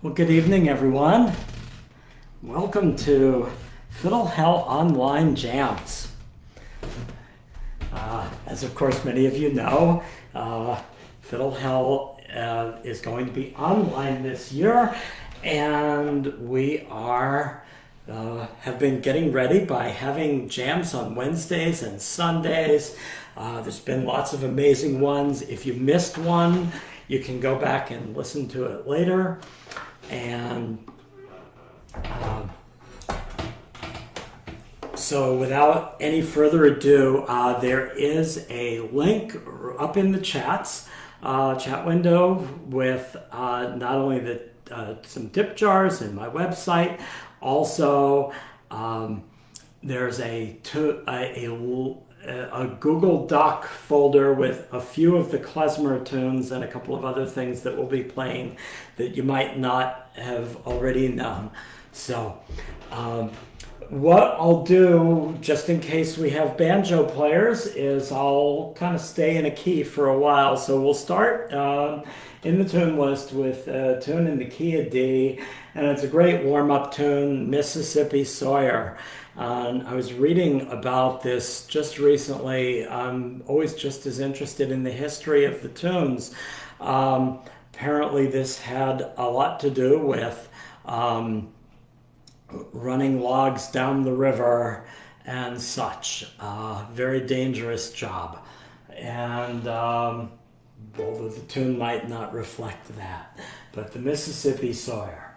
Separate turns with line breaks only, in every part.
Well, good evening, everyone. Welcome to Fiddle Hell Online Jams. As of course many of you know, Fiddle Hell is going to be online this year, and we have been getting ready by having jams on Wednesdays and Sundays. There's been lots of amazing ones. If you missed one, you can go back and listen to it later. And so without any further ado, there is a link up in the chat window with not only some tip jars and my website. Also, there's a Google Doc folder with a few of the Klezmer tunes and a couple of other things that we'll be playing that you might not have already known. So what I'll do, just in case we have banjo players, is I'll kind of stay in a key for a while. So we'll start in the tune list with a tune in the key of D, and it's a great warm-up tune, Mississippi Sawyer. I was reading about this just recently. I'm always just as interested in the history of the tunes. Apparently this had a lot to do with running logs down the river and such. Very dangerous job. And although the tune might not reflect that, but the Mississippi Sawyer.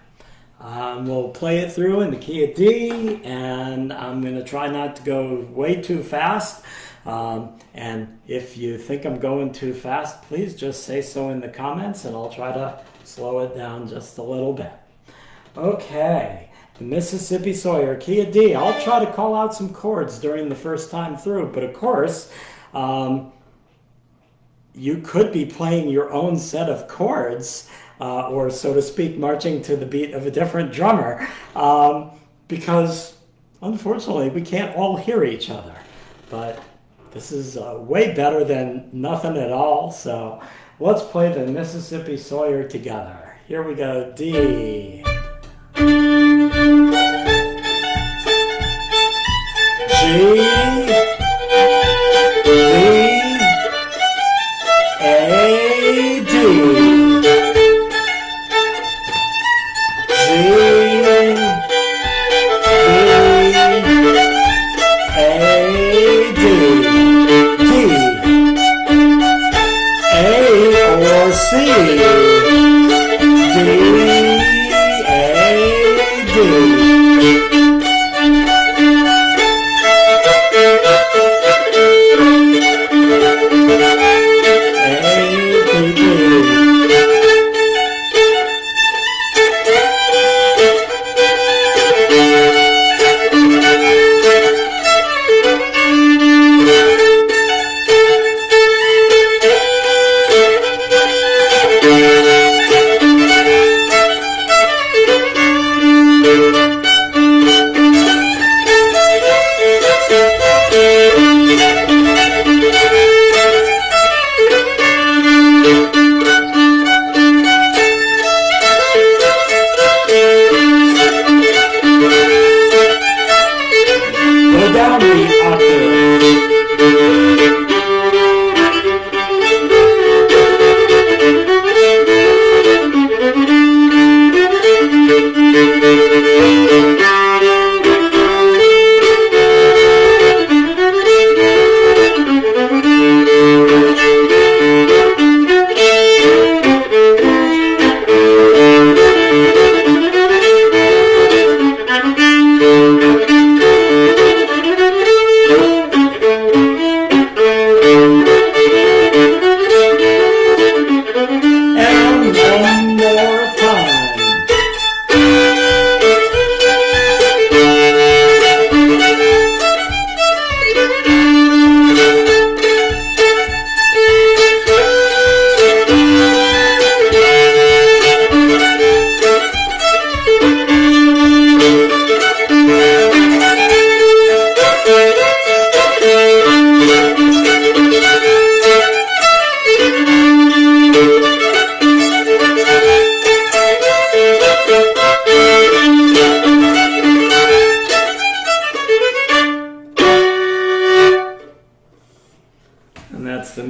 We'll play it through in the key of D, and I'm going to try not to go way too fast. And if you think I'm going too fast, please just say so in the comments, and I'll try to slow it down just a little bit. Okay, the Mississippi Sawyer, key of D. I'll try to call out some chords during the first time through, but of course, you could be playing your own set of chords, or so to speak, marching to the beat of a different drummer, because unfortunately we can't all hear each other. But this is way better than nothing at all, so let's play the Mississippi Sawyer together. Here we go, D, G, D, A, D, C, D, A, D.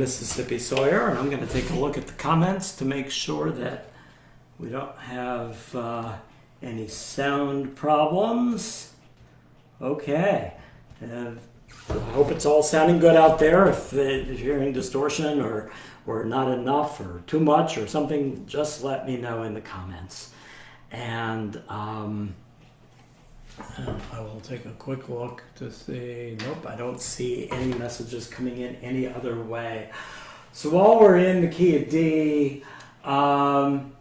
Mississippi Sawyer, and I'm going to take a look at the comments to make sure that we don't have any sound problems. Okay. I hope it's all sounding good out there. If you're hearing distortion or not enough or too much or something, just let me know in the comments. And I will take a quick look to see. Nope, I don't see any messages coming in any other way. So while we're in the key of D, I'm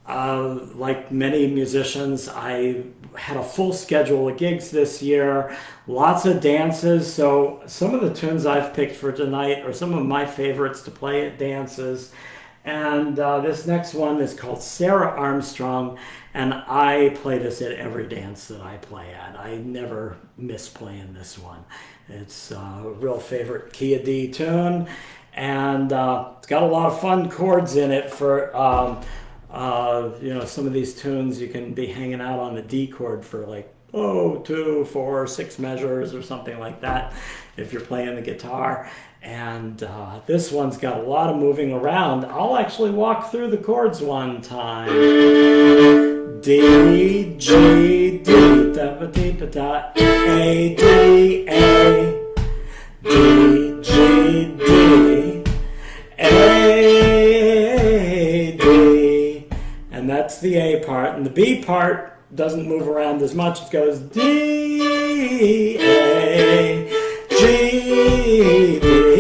like many musicians, I had a full schedule of gigs this year, lots of dances. So some of the tunes I've picked for tonight are some of my favorites to play at dances. And this next one is called Sarah Armstrong, and I play this at every dance that I play at. I never miss playing this one. It's a real favorite key of D tune, and it's got a lot of fun chords in it for some of these tunes you can be hanging out on the D chord for like 2, 4, 6 measures or something like that if you're playing the guitar. And this one's got a lot of moving around. I'll actually walk through the chords one time. D, G, D, da ba dee ba da, A, D, A, D, G, D, A, D. And that's the A part. And the B part doesn't move around as much. It goes D, A, G, D,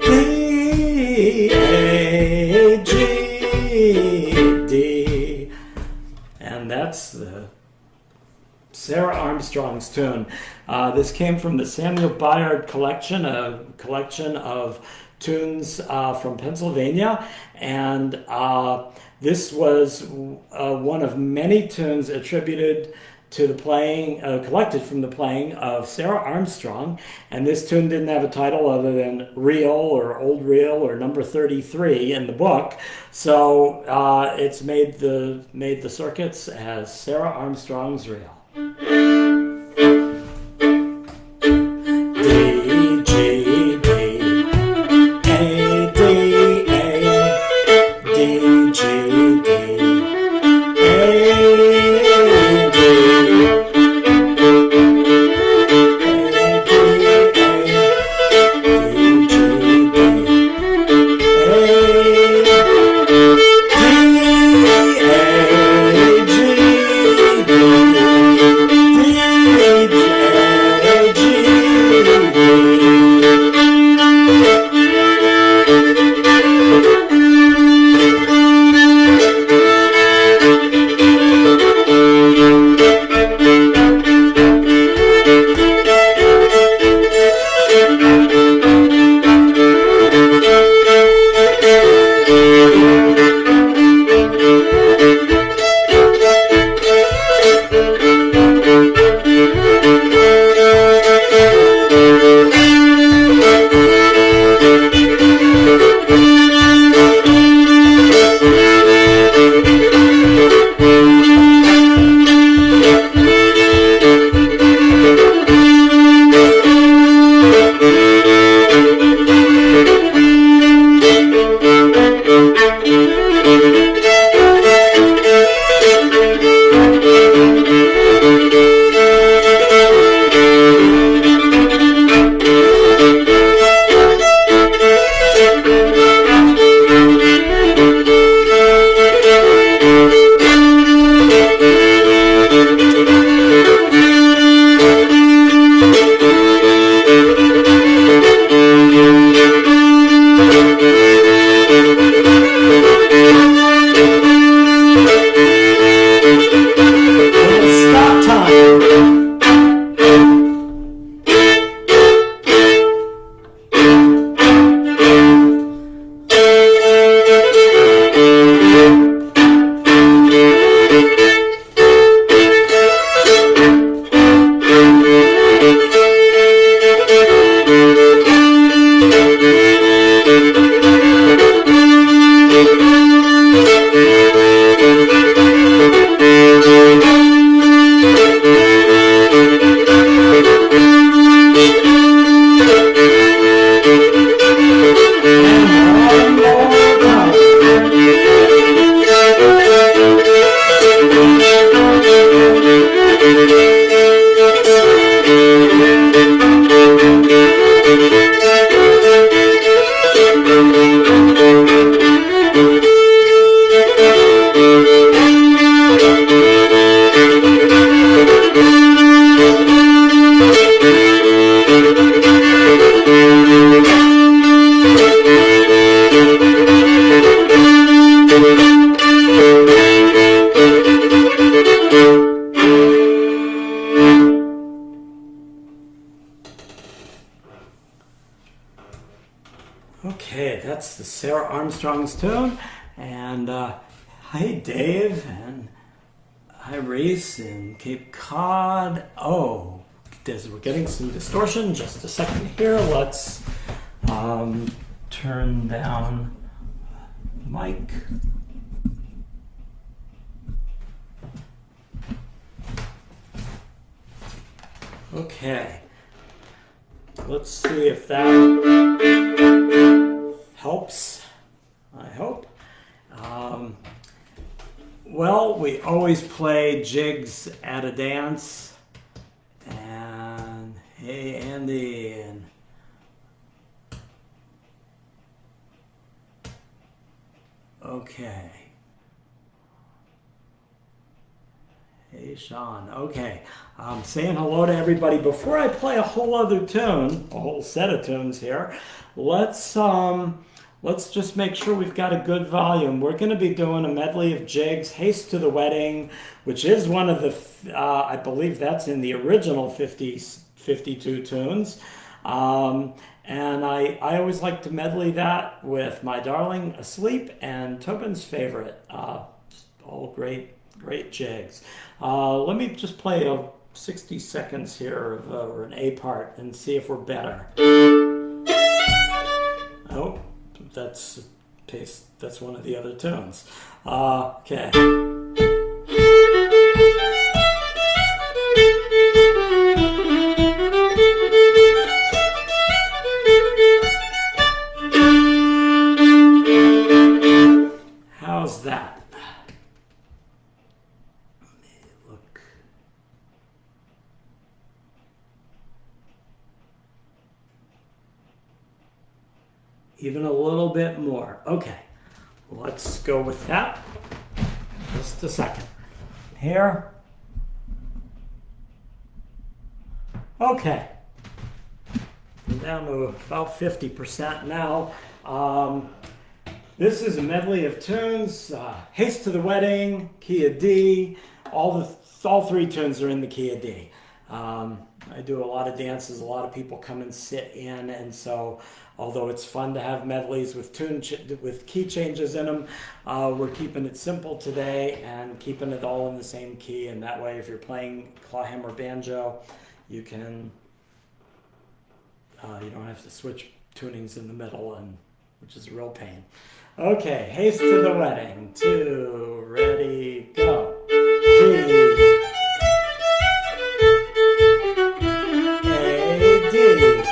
D, A, G, D. And that's the Sarah Armstrong's tune. This came from the Samuel Bayard collection, a collection of tunes from Pennsylvania. And this was one of many tunes attributed to the playing, collected from the playing of Sarah Armstrong, and this tune didn't have a title other than Reel or Old Reel or Number 33 in the book, so it's made the circuits as Sarah Armstrong's Reel. D, G, D, A, D, A, D, G, D, A, D, That's the Sarah Armstrong's tune. And hi, Dave, and hi, Reese in Cape Cod. Oh, we're getting some distortion. Just a second here. Let's turn down mic. Okay. Let's see if that helps. I hope. Well, we always play Jigs at a dance. And hey, Andy. And okay. Hey, Sean. Okay. I'm saying hello to everybody. Before I play a whole other tune, a whole set of tunes here, let's just make sure we've got a good volume. We're going to be doing a medley of Jigs, Haste to the Wedding, which is one of the, I believe that's in the original 52 tunes. And I always like to medley that with My Darling Asleep and Tobin's favorite. All great jigs. Let me just play 60 seconds here of an A part and see if we're better. Oh, that's one of the other tunes. Okay. How's that? Even a little bit more. Okay, let's go with that. Just a second. Here. Okay. I'm down to about 50% now. This is a medley of tunes. Haste to the Wedding, key of D. All three tunes are in the key of D. I do a lot of dances. A lot of people come and sit in, and so although it's fun to have medleys with with key changes in them, we're keeping it simple today and keeping it all in the same key. And that way, if you're playing clawhammer banjo, you can you don't have to switch tunings in the middle, which is a real pain. Okay, Haste to the Wedding. 2, ready, go. 3. A, D.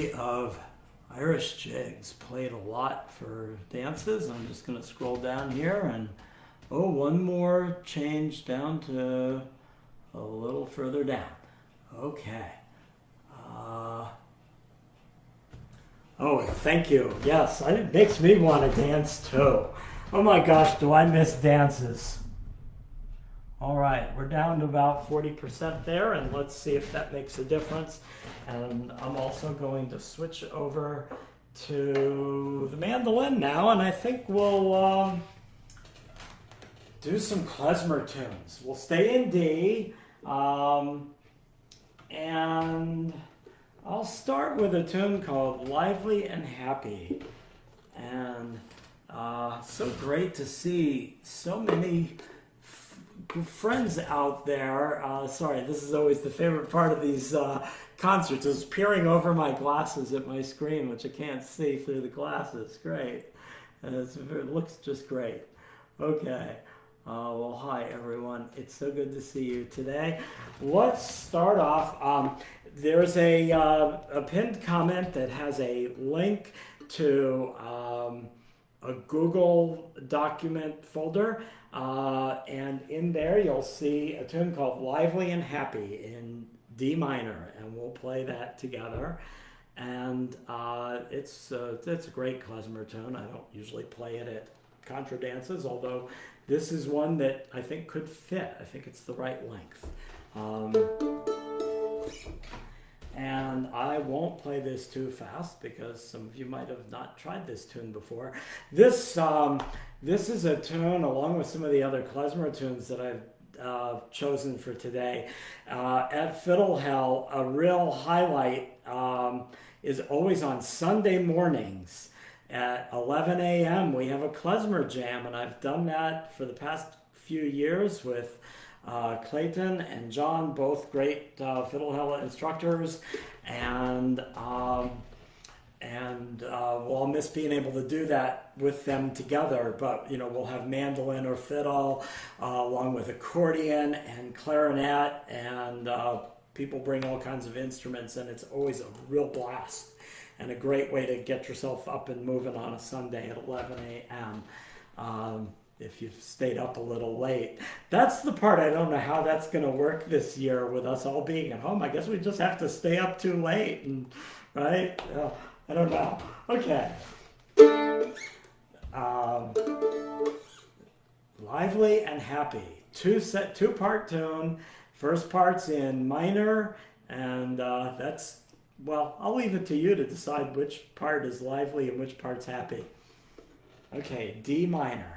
history of Irish jigs, played a lot for dances. I'm just going to scroll down here and, oh, one more change down to a little further down. Okay. Oh, thank you. Yes, it makes me want to dance too. Oh my gosh, do I miss dances. All right, we're down to about 40% there, and let's see if that makes a difference. And I'm also going to switch over to the mandolin now, and I think we'll do some klezmer tunes. We'll stay in D, and I'll start with a tune called Lively and Happy. And so great to see so many friends out there. Sorry, this is always the favorite part of these concerts, is peering over my glasses at my screen, which I can't see through the glasses. Great. It looks just great. Okay. Well, hi, everyone. It's so good to see you today. Let's start off. There's a pinned comment that has a link to a Google document folder. And in there, you'll see a tune called Lively and Happy in D minor, and we'll play that together. And it's a great klezmer tune. I don't usually play it at contra dances, although this is one that I think could fit. I think it's the right length. And I won't play this too fast because some of you might have not tried this tune before. This is a tune, along with some of the other klezmer tunes that I've chosen for today. At Fiddle Hell, a real highlight is always on Sunday mornings at 11 a.m. We have a klezmer jam, and I've done that for the past few years with Clayton and John, both great Fiddle Hell instructors, and we'll miss being able to do that with them together. But we'll have mandolin or fiddle along with accordion and clarinet, and people bring all kinds of instruments, and it's always a real blast and a great way to get yourself up and moving on a Sunday at 11 a.m. If you've stayed up a little late. That's the part I don't know how that's going to work this year with us all being at home. I guess we just have to stay up too late, right? I don't know. Okay. Lively and Happy. Two-part tune. First part's in minor, and I'll leave it to you to decide which part is lively and which part's happy. Okay, D minor.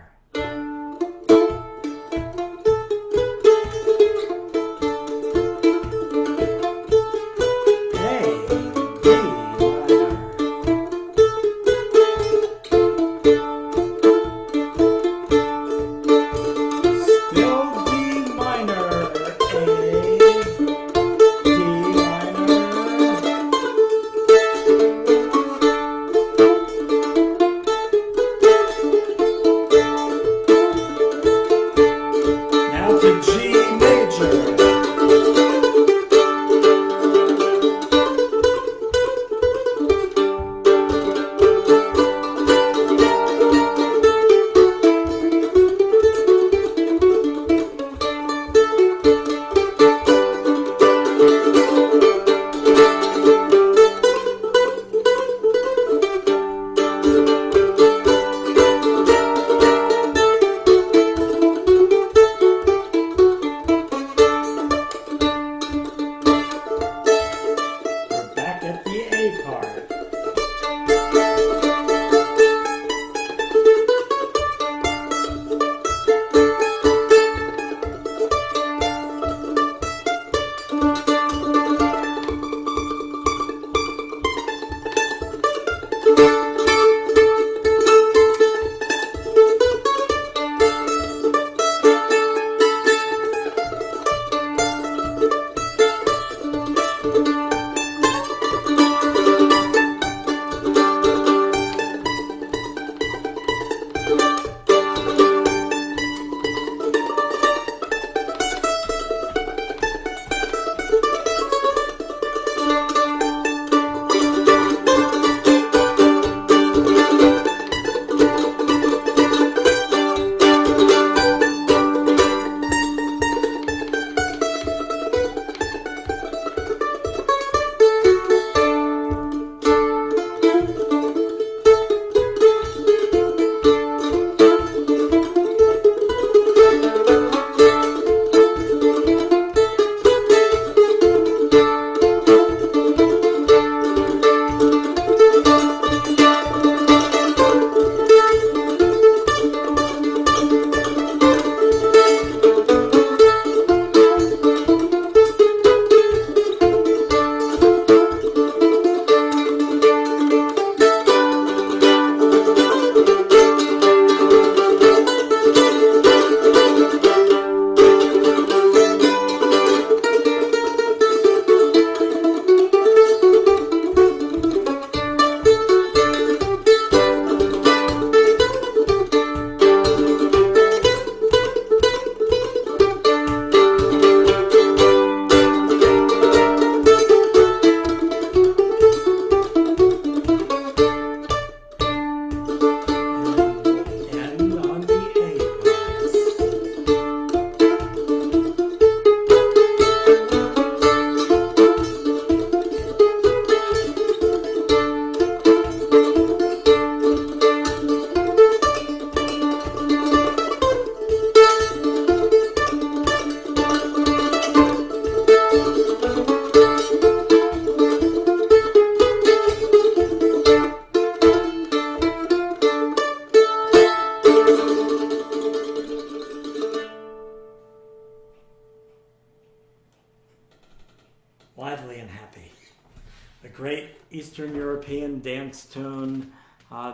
Eastern European dance tune.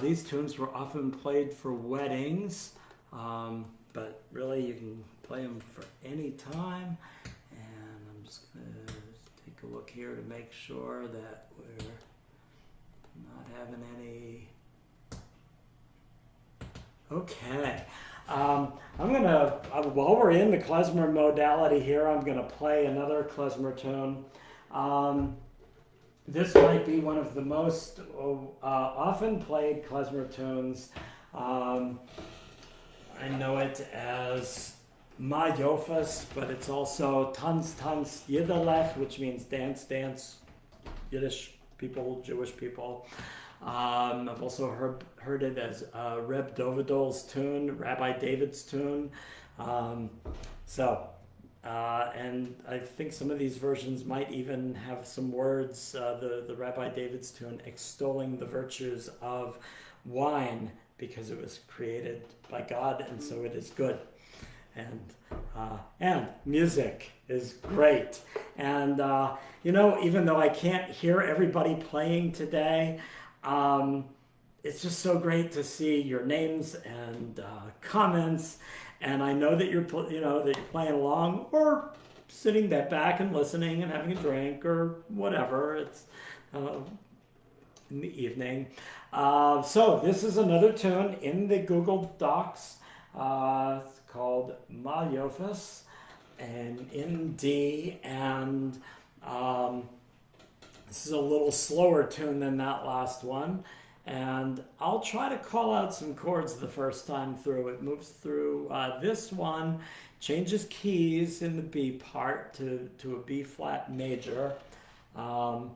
These tunes were often played for weddings, but really you can play them for any time. And I'm just going to take a look here to make sure that we're not having any. Okay. I'm going to, while we're in the klezmer modality here, I'm going to play another klezmer tune. This might be one of the most often played klezmer tunes. I know it as Ma Yofus, but it's also Tanz, Tanz, Yidelech, which means dance, dance, Yiddish people, Jewish people. I've also heard it as Reb Dovidol's tune, Rabbi David's tune. And I think some of these versions might even have some words, the Rabbi David's tune, extolling the virtues of wine because it was created by God and so it is good. And music is great. And, even though I can't hear everybody playing today, it's just so great to see your names and comments. And I know that you're playing along or sitting back and listening and having a drink or whatever. It's in the evening. So this is another tune in the Google Docs. It's called Ma Yofus and in D. And this is a little slower tune than that last one. And I'll try to call out some chords the first time through. It moves through this one, changes keys in the B part to a B flat major. And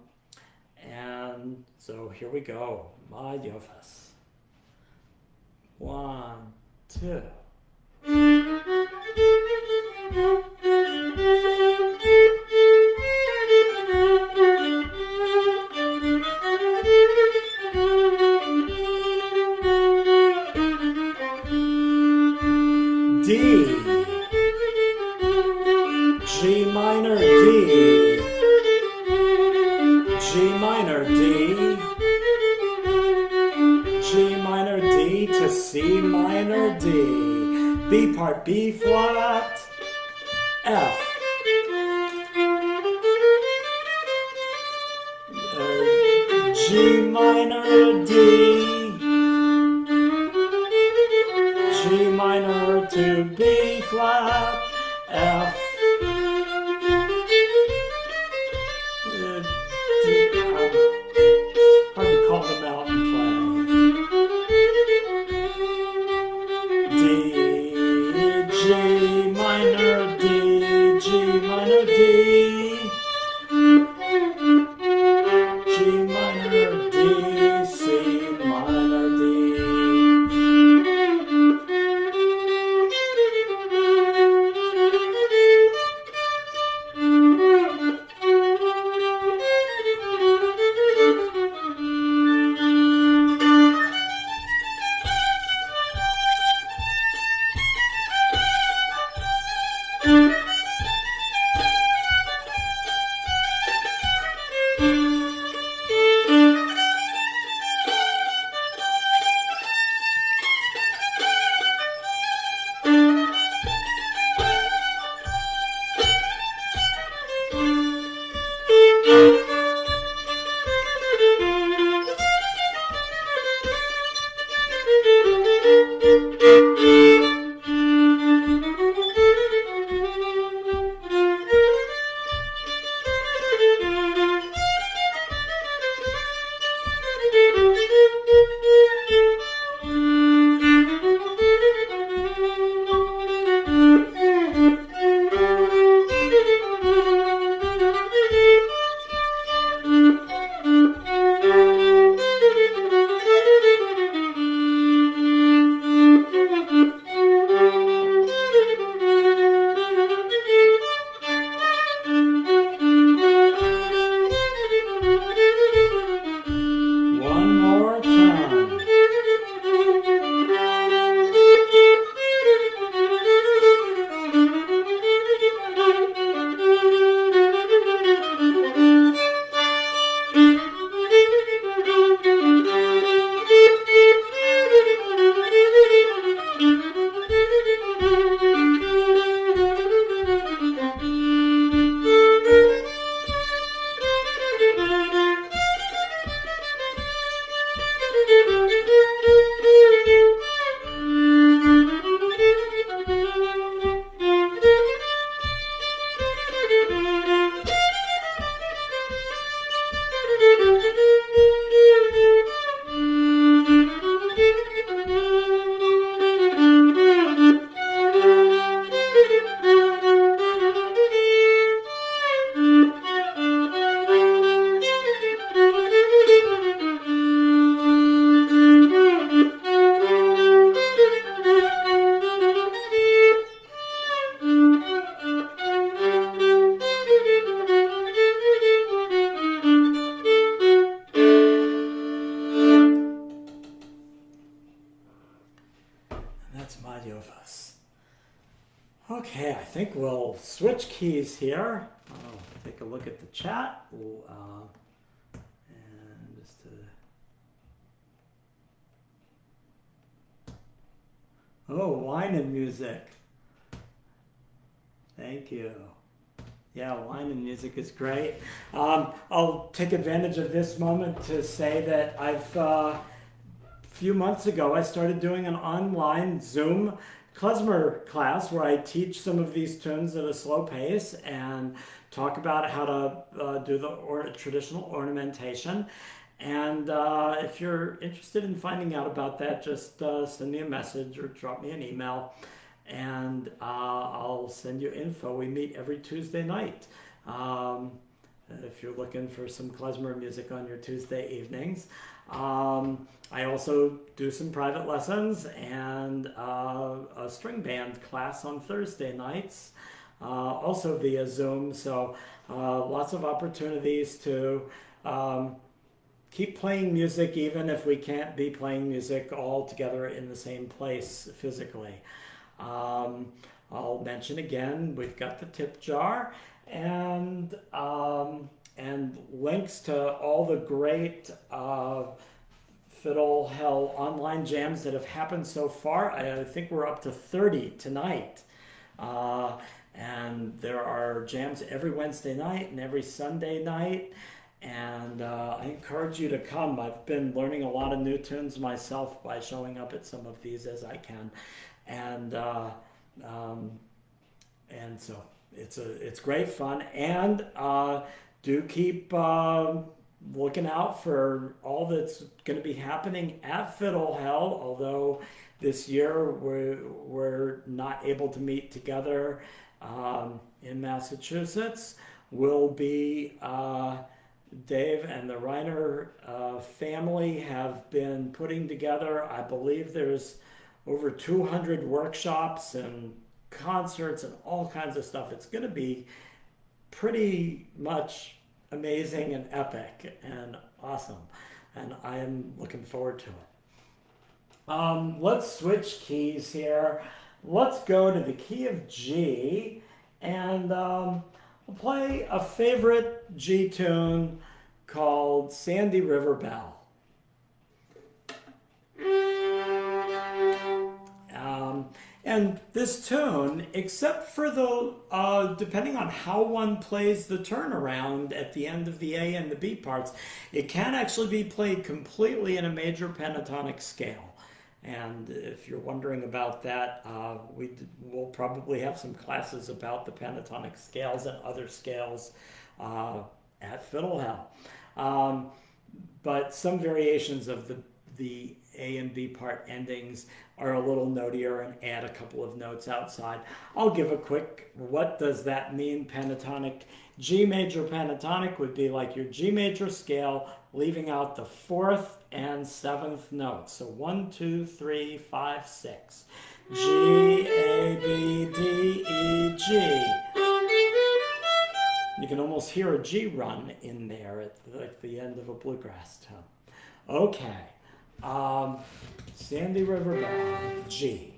so here we go, Ma Yofus. 1, 2. D, G minor D, G minor D, G minor D to C minor D, B part B flat, F, G minor D, G minor to B flat, F, hard to call them out and play. D, G minor D, G minor D, G minor D, C minor D. Okay, I think we'll switch keys here. I'll take a look at the chat. And just wine and music. Thank you. Yeah, wine and music is great. I'll take advantage of this moment to say that a few months ago, I started doing an online Zoom klezmer class where I teach some of these tunes at a slow pace and talk about how to do the traditional ornamentation. And if you're interested in finding out about that, just send me a message or drop me an email, and I'll send you info. We meet every Tuesday night. If you're looking for some klezmer music on your Tuesday evenings. I also do some private lessons and a string band class on Thursday nights, also via Zoom. So lots of opportunities to keep playing music, even if we can't be playing music all together in the same place physically. I'll mention again, we've got the tip jar and links to all the great Fiddle Hell online jams that have happened so far. I think we're up to 30 tonight. And there are jams every Wednesday night and every Sunday night. And I encourage you to come. I've been learning a lot of new tunes myself by showing up at some of these as I can. And so it's great fun. And do keep looking out for all that's going to be happening at Fiddle Hell, although this year we're not able to meet together in Massachusetts. We'll be, Dave and the Reiner family have been putting together, I believe there's over 200 workshops and concerts and all kinds of stuff. It's going to be pretty much amazing and epic and awesome, and I am looking forward to it. Let's switch keys here. Let's go to the key of G, and we'll play a favorite G tune called Sandy River Belle. And this tune, except for the, depending on how one plays the turnaround at the end of the A and the B parts, it can actually be played completely in a major pentatonic scale. And if you're wondering about that, we'll probably have some classes about the pentatonic scales and other scales at Fiddle Hell. But some variations of the A and B part endings are a little notier and add a couple of notes outside. I'll give a quick, what does that mean? Pentatonic. G major pentatonic would be like your G major scale, leaving out the 4th and 7th notes. So 1, 2, 3, 5, 6. G, A, B, D, E, G. You can almost hear a G run in there at the end of a bluegrass tone. Okay. Sandy River Belle, G.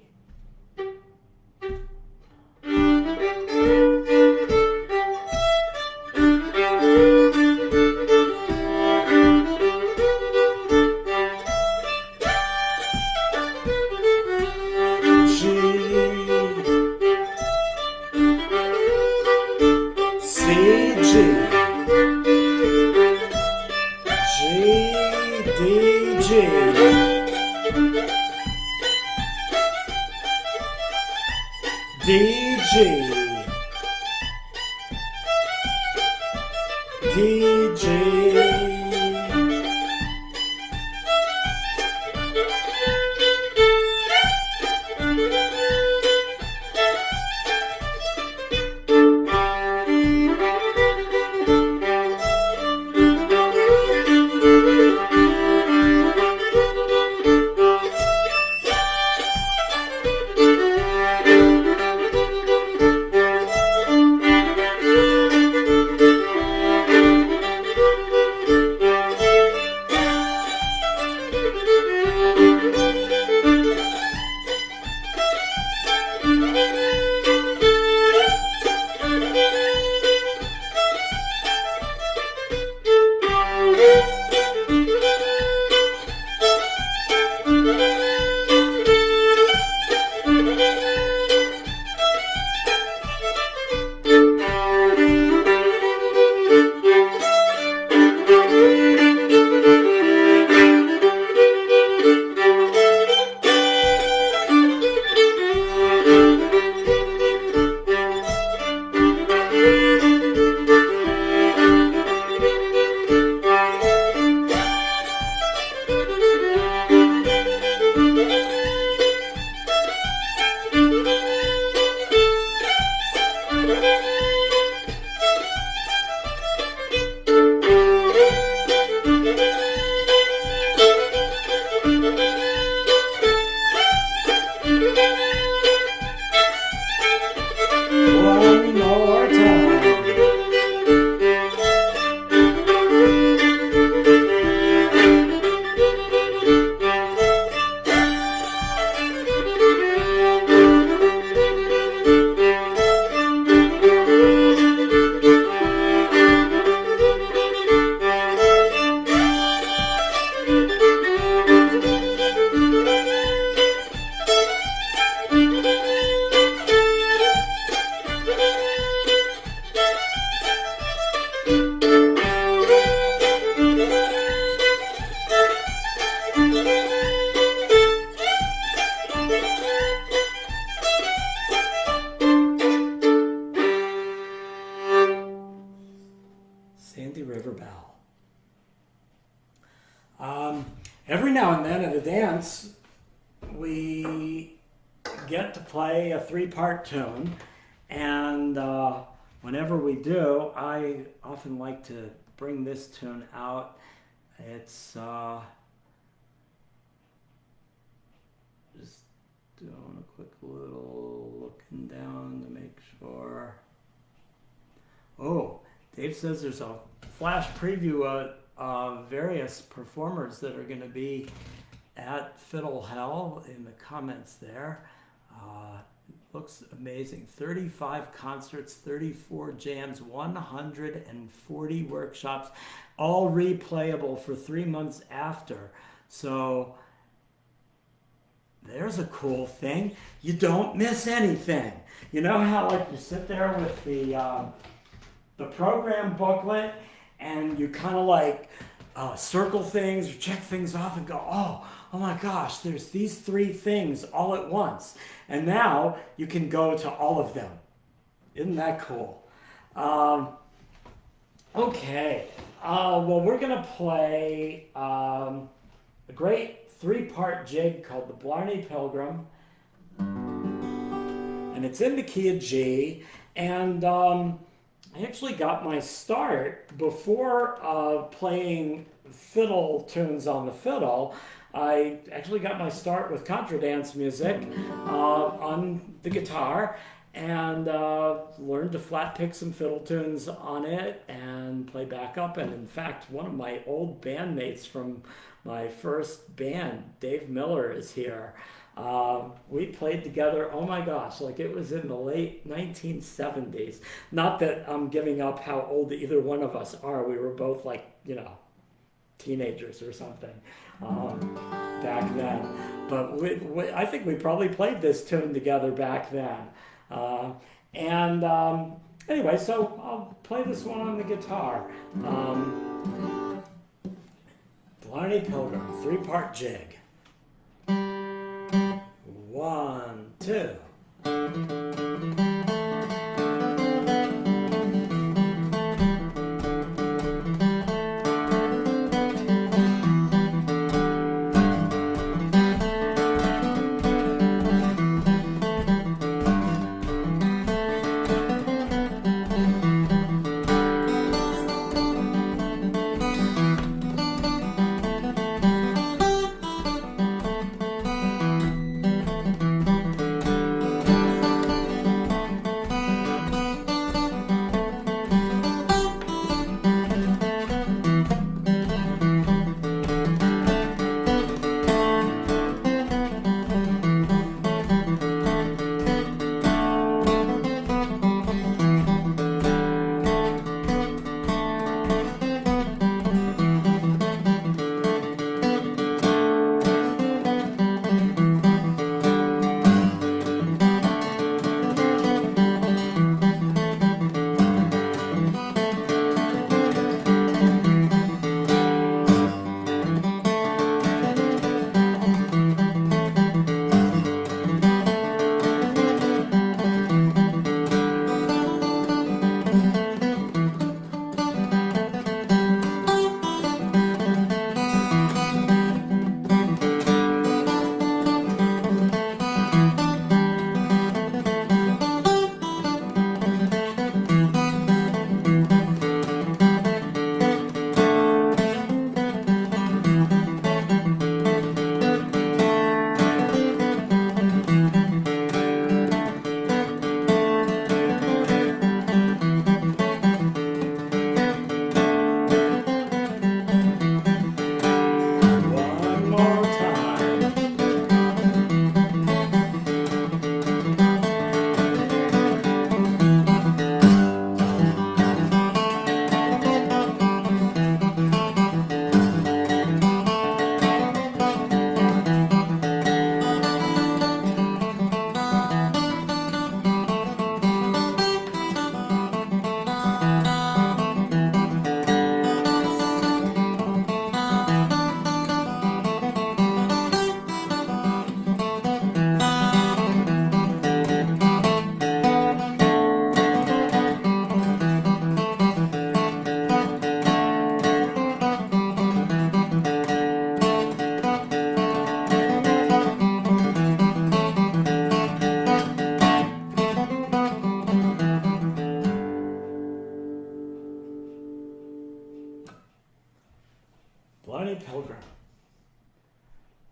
every now and then at a dance, we get to play a 3-part tune, and whenever we do, I often like to bring this tune out. It's just doing a quick little looking down to make sure. Oh, Dave says there's a flash preview of various performers that are going to be at Fiddle Hell in the comments there. Looks amazing. 35 concerts, 34 jams, 140 workshops, all replayable for 3 months after. So there's a cool thing. You don't miss anything. You know how like you sit there with the program booklet and you kind of like circle things or check things off and go, oh my gosh, there's these 3 things all at once. And now you can go to all of them. Isn't that cool? Okay. Well, we're going to play a great 3-part jig called the Blarney Pilgrim. And it's in the key of G. And I actually got my start before playing fiddle tunes on the fiddle. I actually got my start with contra dance music on the guitar and learned to flat pick some fiddle tunes on it and play backup. And in fact, one of my old bandmates from my first band, Dave Miller, is here. We played together, oh my gosh, like it was in the late 1970s. Not that I'm giving up how old either one of us are. We were both like, teenagers or something back then. But I think we probably played this tune together back then. Anyway, so I'll play this one on the guitar. Blarney Pilgrim, 3-part jig. 1, 2.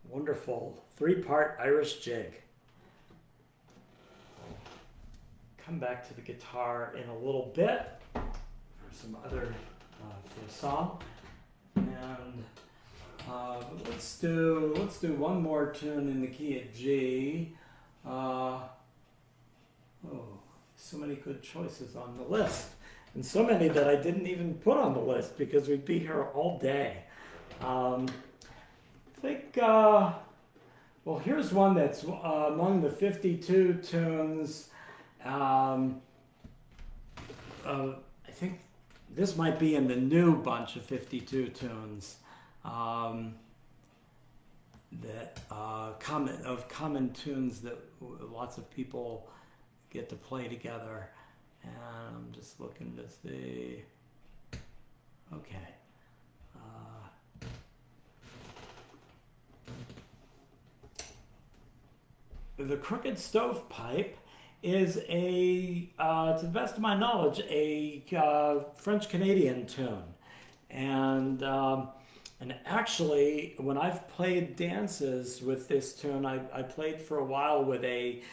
wonderful 3-part Irish jig. Come back to the guitar in a little bit for some other for the song, and let's do one more tune in the key of G. Oh, so many good choices on the list, and so many that I didn't even put on the list because we'd be here all day. I think, well, here's one that's among the 52 tunes. I think this might be in the new bunch of 52 tunes that common tunes that lots of people get to play together. And I'm just looking to see. Okay. The Crooked Stovepipe is to the best of my knowledge, a French-Canadian tune. And actually, when I've played dances with this tune, I played for a while with a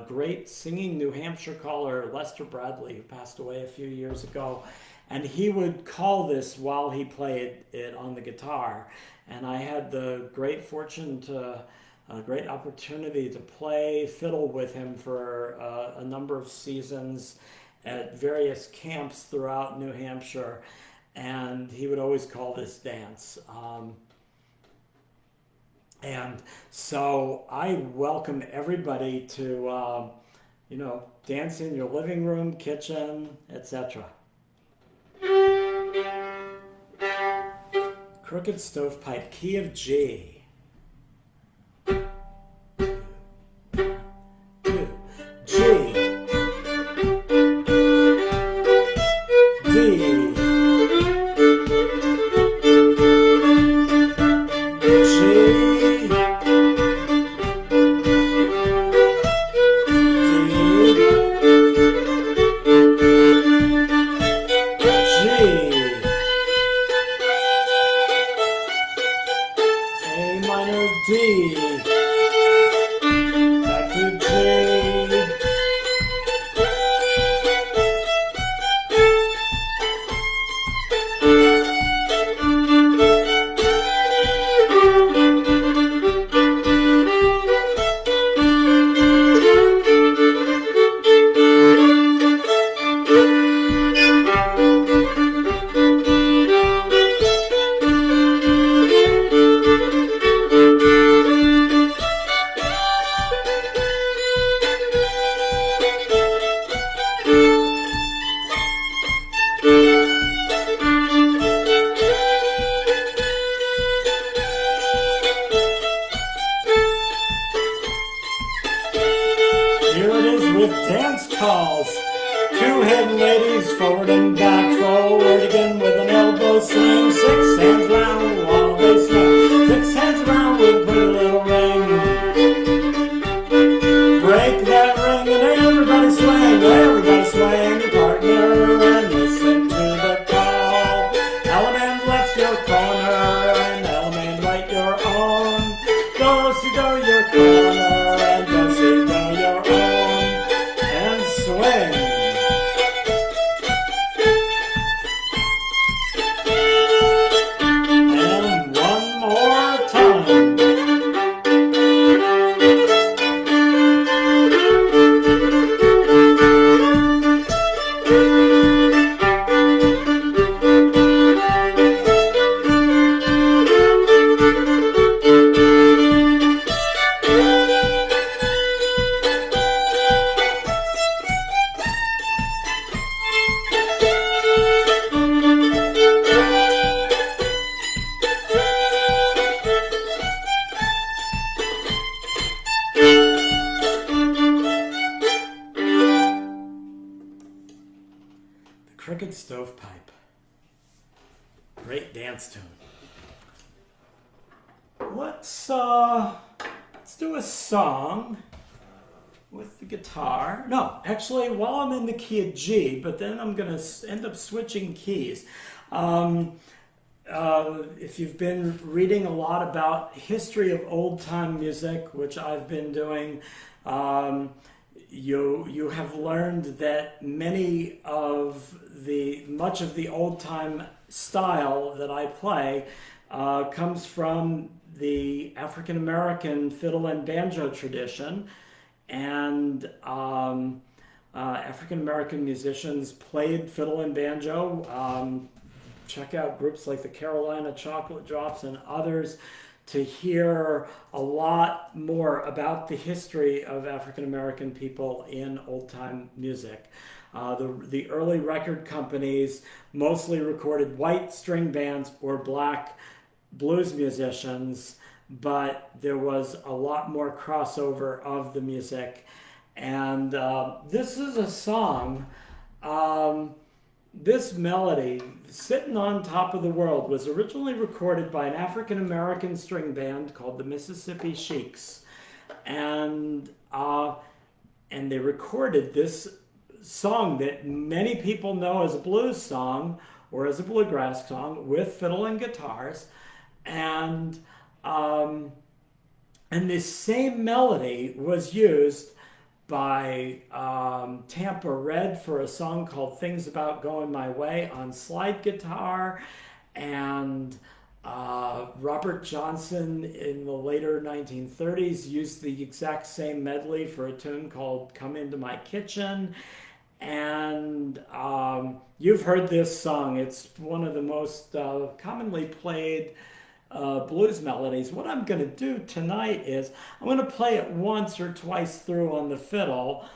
great singing New Hampshire caller, Lester Bradley, who passed away a few years ago. And he would call this while he played it on the guitar. And I had the great fortune a great opportunity to play fiddle with him for a number of seasons at various camps throughout New Hampshire, and he would always call this dance. And so I welcome everybody to, dance in your living room, kitchen, etc. Crooked Stovepipe, key of G. Crooked Stovepipe. Great dance tune. Let's do a song with the guitar. No, actually, while I'm in the key of G, but then I'm going to end up switching keys. if you've been reading a lot about history of old time music, which I've been doing, you have learned that much of the old time style that I play comes from the African American fiddle and banjo tradition, and African American musicians played fiddle and banjo. Check out groups like the Carolina Chocolate Drops and others to hear a lot more about the history of African American people in old time music. The early record companies mostly recorded white string bands or black blues musicians, but there was a lot more crossover of the music. And this is a song, this melody, Sittin' on Top of the World, was originally recorded by an African-American string band called the Mississippi Sheiks. And they recorded this song that many people know as a blues song or as a bluegrass song with fiddle and guitars. And this same melody was used by Tampa Red for a song called Things About Going My Way on slide guitar, and Robert Johnson in the later 1930s used the exact same medley for a tune called Come Into My Kitchen. And you've heard this song. It's one of the most commonly played blues melodies. What I'm going to do tonight is I'm going to play it once or twice through on the fiddle,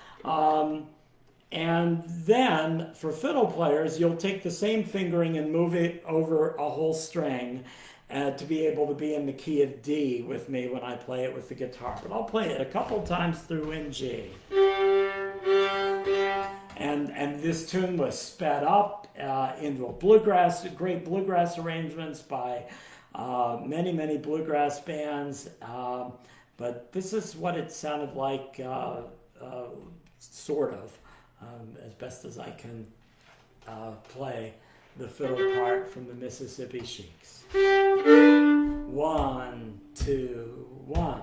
and then for fiddle players you'll take the same fingering and move it over a whole string to be able to be in the key of D with me when I play it with the guitar. But I'll play it a couple times through in G. And this tune was sped up into a great bluegrass arrangements by many bluegrass bands, but this is what it sounded like, sort of, as best as I can play the fiddle part from the Mississippi Sheiks. 1, 2, 1.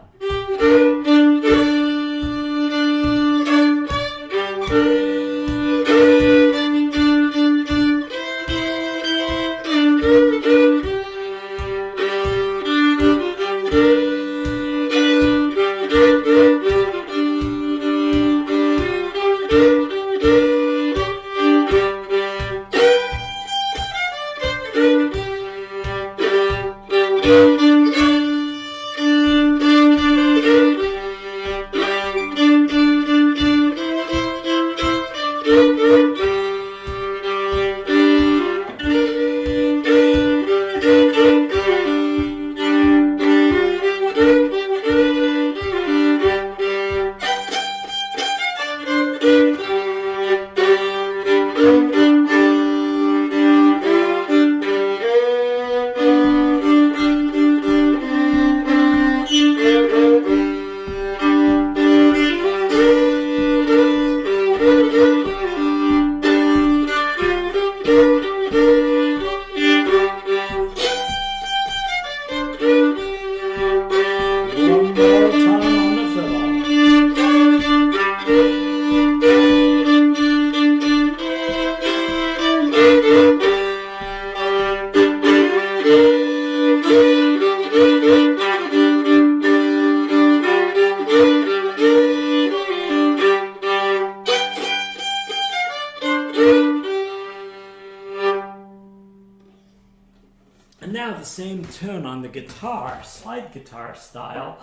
And now the same tune on the guitar, slide guitar style.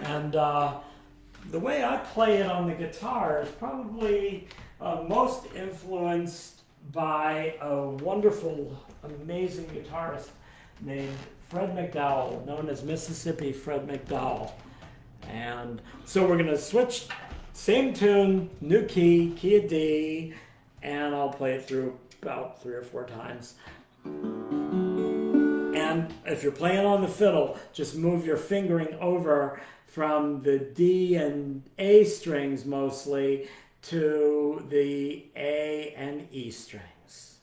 And the way I play it on the guitar is probably most influenced by a wonderful, amazing guitarist named Fred McDowell, known as Mississippi Fred McDowell. And so we're going to switch, same tune, new key, key of D, and I'll play it through about 3 or 4 times. And if you're playing on the fiddle, just move your fingering over from the D and A strings mostly to the A and E strings.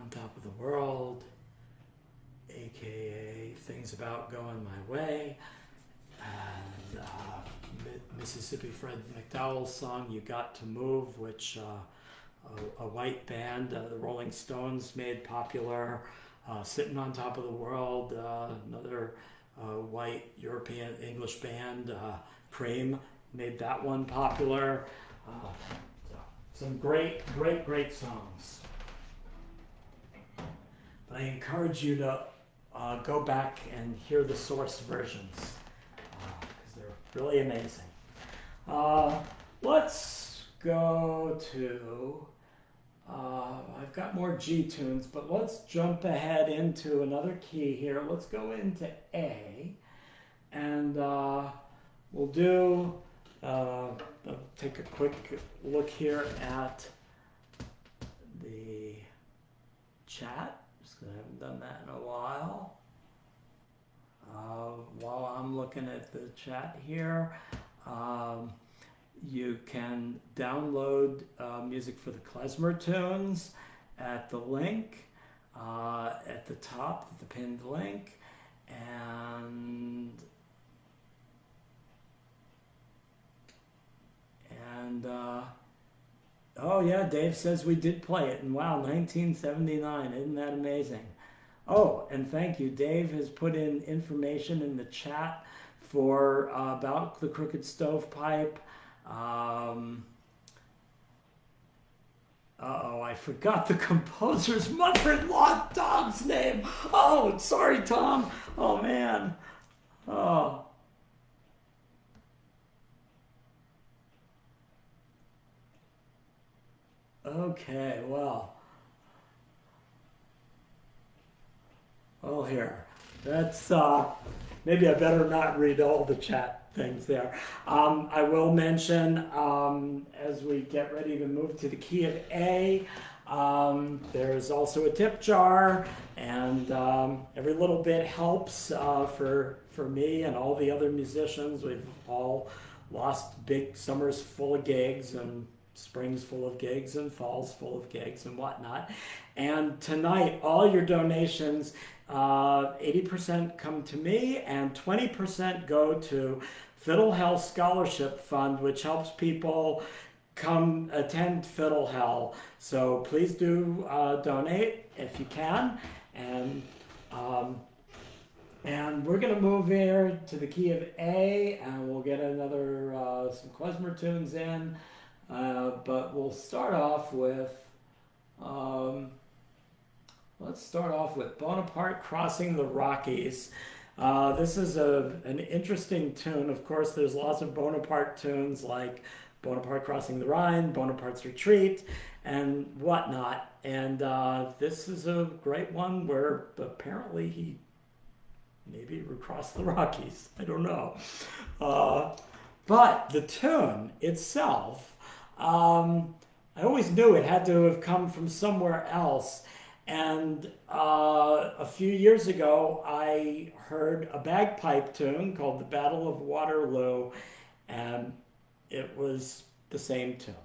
on Top of the World, aka Things About Going My Way, and Mississippi Fred McDowell's song You Got to Move, which a white band, the Rolling Stones, made popular. Sittin on Top of the World, another white European English band, Cream, made that one popular. Some great songs. But I encourage you to go back and hear the source versions, because they're really amazing. Let's go to, I've got more G tunes, but let's jump ahead into another key here. Let's go into A, and we'll do, I'll take a quick look here at the chat, just because I haven't done that in a while. While I'm looking at the chat here, you can download music for the Klezmer tunes at the link at the top, the pinned link, and oh yeah, Dave says we did play it, and wow, 1979, isn't that amazing? Oh, and thank you, Dave has put in information in the chat for about the Crooked Stovepipe. Uh-oh, I forgot the composer's mother-in-law, Tom's name. Oh, sorry, Tom. Oh, man. Oh. Okay, well. Oh, here. That's, maybe I better not read all the chat things there. I will mention, as we get ready to move to the key of A, there's also a tip jar, and every little bit helps for me and all the other musicians. We've all lost big summers full of gigs, and springs full of gigs, and falls full of gigs and whatnot. And tonight, all your donations, 80% come to me, and 20% go to Fiddle Hell Scholarship Fund, which helps people come attend Fiddle Hell. So please do donate if you can. And we're going to move here to the key of A, and we'll get another some Klezmer tunes in. But we'll start off with, let's start off with Bonaparte Crossing the Rockies. This is an interesting tune. Of course, there's lots of Bonaparte tunes like Bonaparte Crossing the Rhine, Bonaparte's Retreat, and whatnot. And this is a great one where apparently he maybe recrossed the Rockies. I don't know. But the tune itself, I always knew it had to have come from somewhere else. And a few years ago, I heard a bagpipe tune called The Battle of Waterloo, and it was the same tune.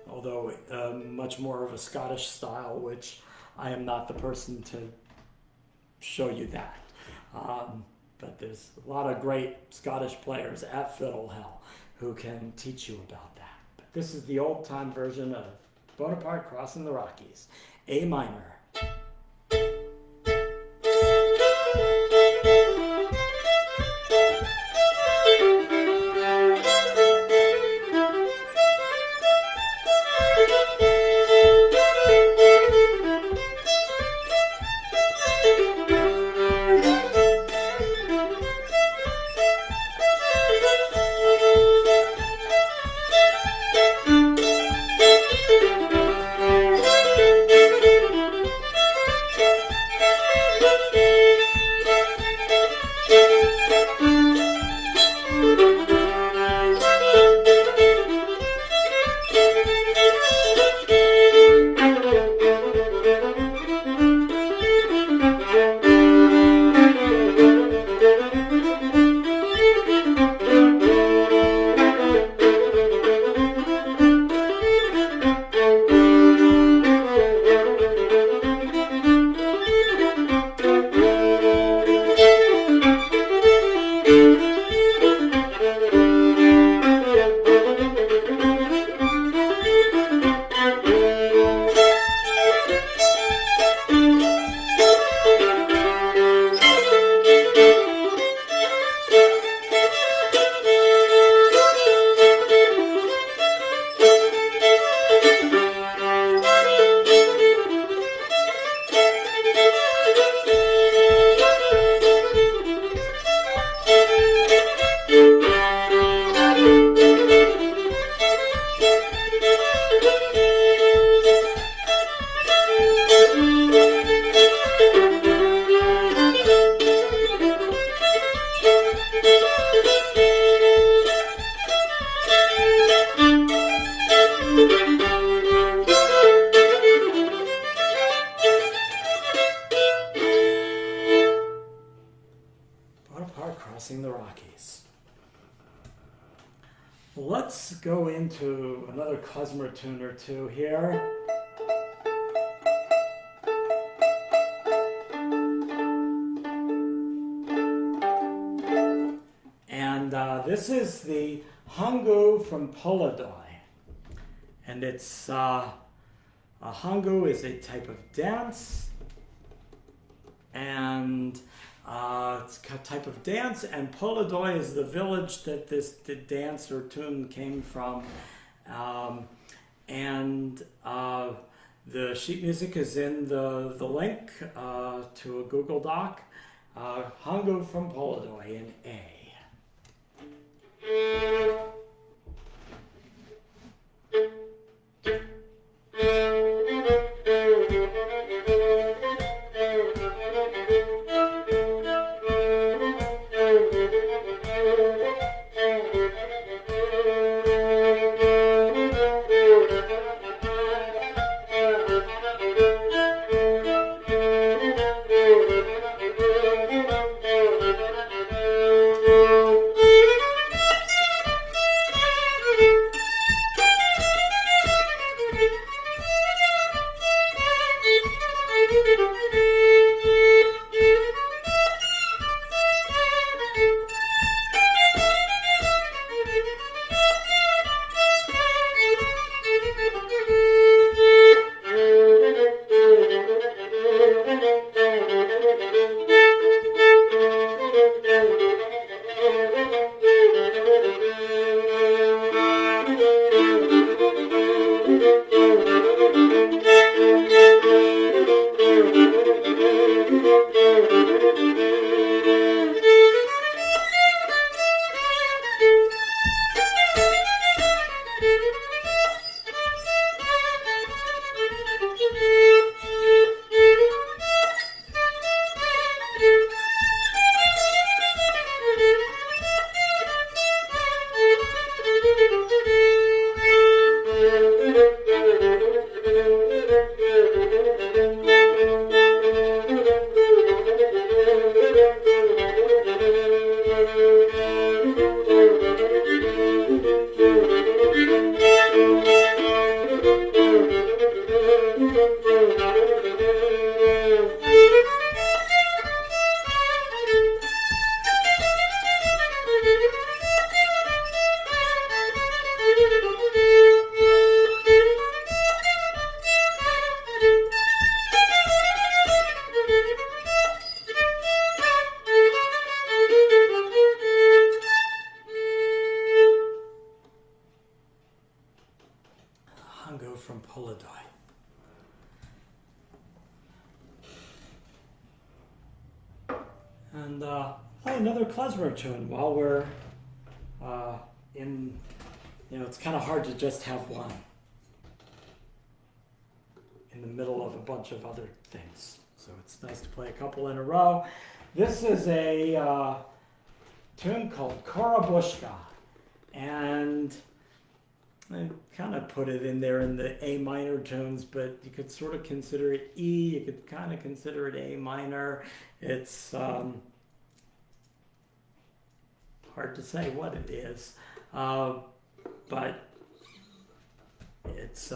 Although much more of a Scottish style, which I am not the person to show you that. But there's a lot of great Scottish players at Fiddle Hell who can teach you about that. But this is the old-time version of Bonaparte Crossing the Rockies, A minor. Let's go into another klezmer tune or two here. And this is the Hangu from Polodoy. And it's, a Hungu is a type of dance. And it's a type of dance, and Polodoy is the village that the dance or tune came from. The sheet music is in the link to a Google Doc. Hangu from Polodoy in A. From Polodoy. And play another klezmer tune while we're in, it's kind of hard to just have one in the middle of a bunch of other things. So it's nice to play a couple in a row. This is a tune called Korabushka. And I kind of put it in there in the A minor tunes, but you could sort of consider it E, you could kind of consider it A minor. It's hard to say what it is, but it's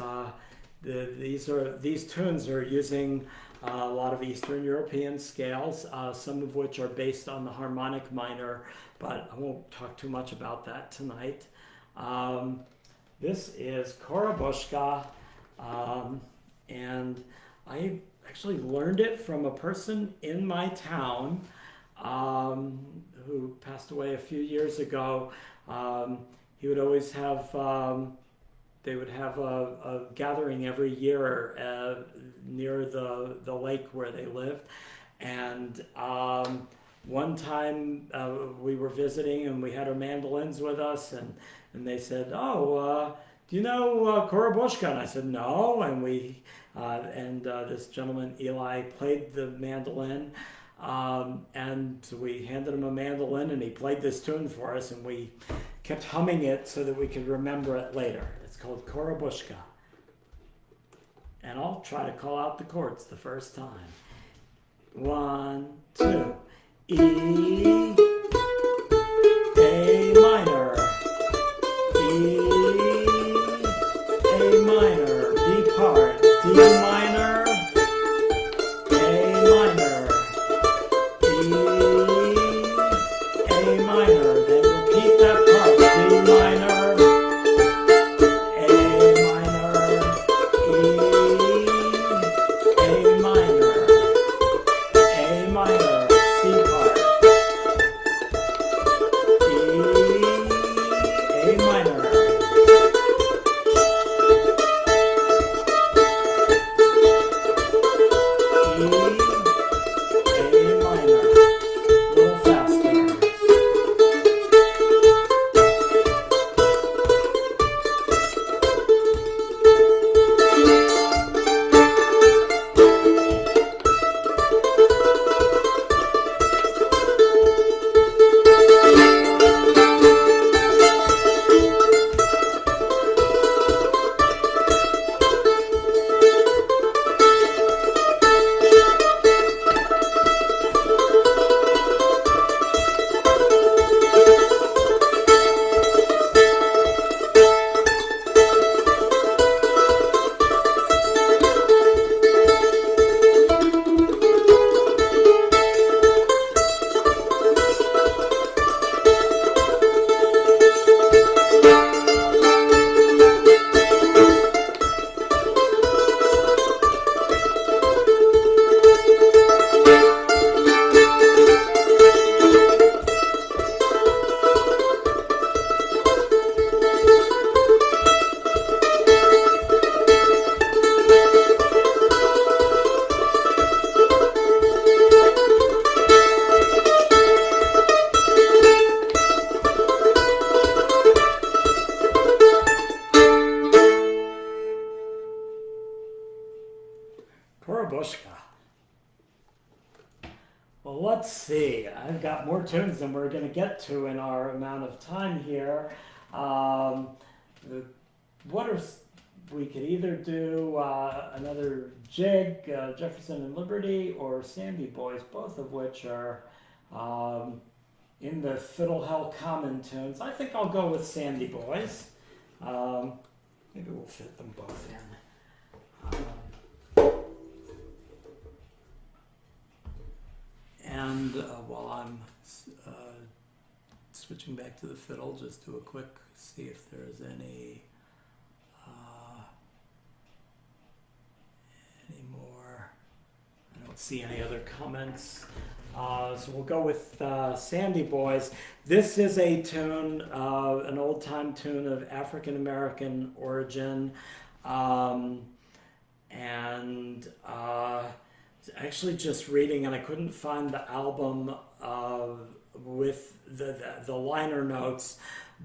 these tunes are using a lot of Eastern European scales, some of which are based on the harmonic minor, but I won't talk too much about that tonight. This is Korabushka, and I actually learned it from a person in my town who passed away a few years ago. He would always have, they would have a gathering every year near the lake where they lived. And one time we were visiting and we had our mandolins with us, and they said, do you know Korabushka? And I said, no. And this gentleman, Eli, played the mandolin, and we handed him a mandolin, and he played this tune for us, and we kept humming it so that we could remember it later. It's called Korabushka. And I'll try to call out the chords the first time. 1, 2, E, A minor, E, minor. Korabushka. Well, let's see. I've got more tunes than we're going to get to in our amount of time here. We could either do another Jig, Jefferson and Liberty, or Sandy Boys, both of which are in the Fiddle Hell Common Tunes. I think I'll go with Sandy Boys. Maybe we'll fit them both in. And while I'm switching back to the fiddle, just do a quick see if there's any more. I don't see any other comments. So we'll go with Sandy Boys. This is a tune, an old-time tune of African-American origin. Actually just reading, and I couldn't find the album with the liner notes,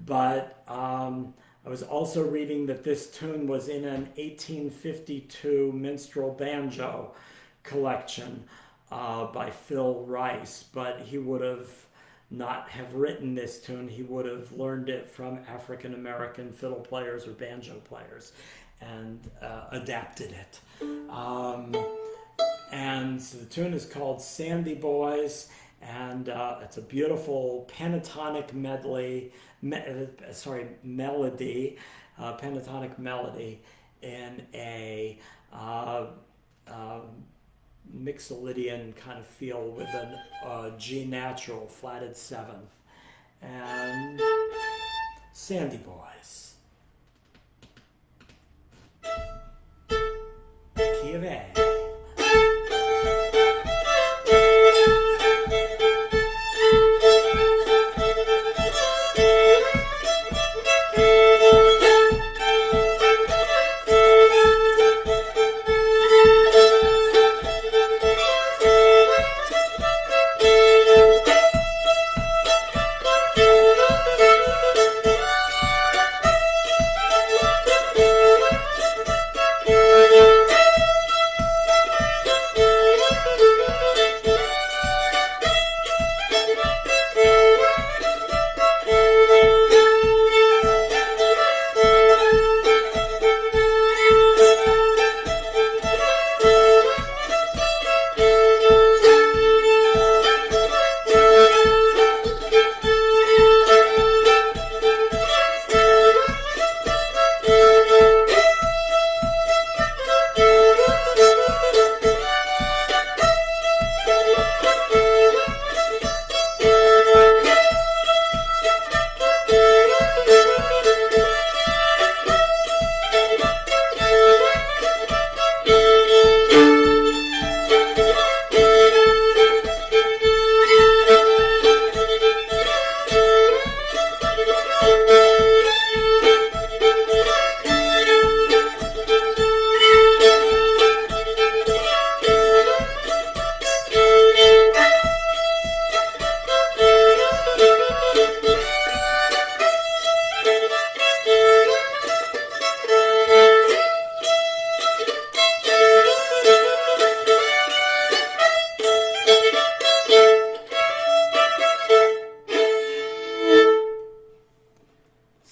but I was also reading that this tune was in an 1852 minstrel banjo collection by Phil Rice, but he would have not have written this tune. He would have learned it from African American fiddle players or banjo players and adapted it. And so the tune is called Sandy Boys, and it's a beautiful pentatonic melody, pentatonic melody in a Mixolydian kind of feel with a G natural flatted seventh. And Sandy Boys. Key of A.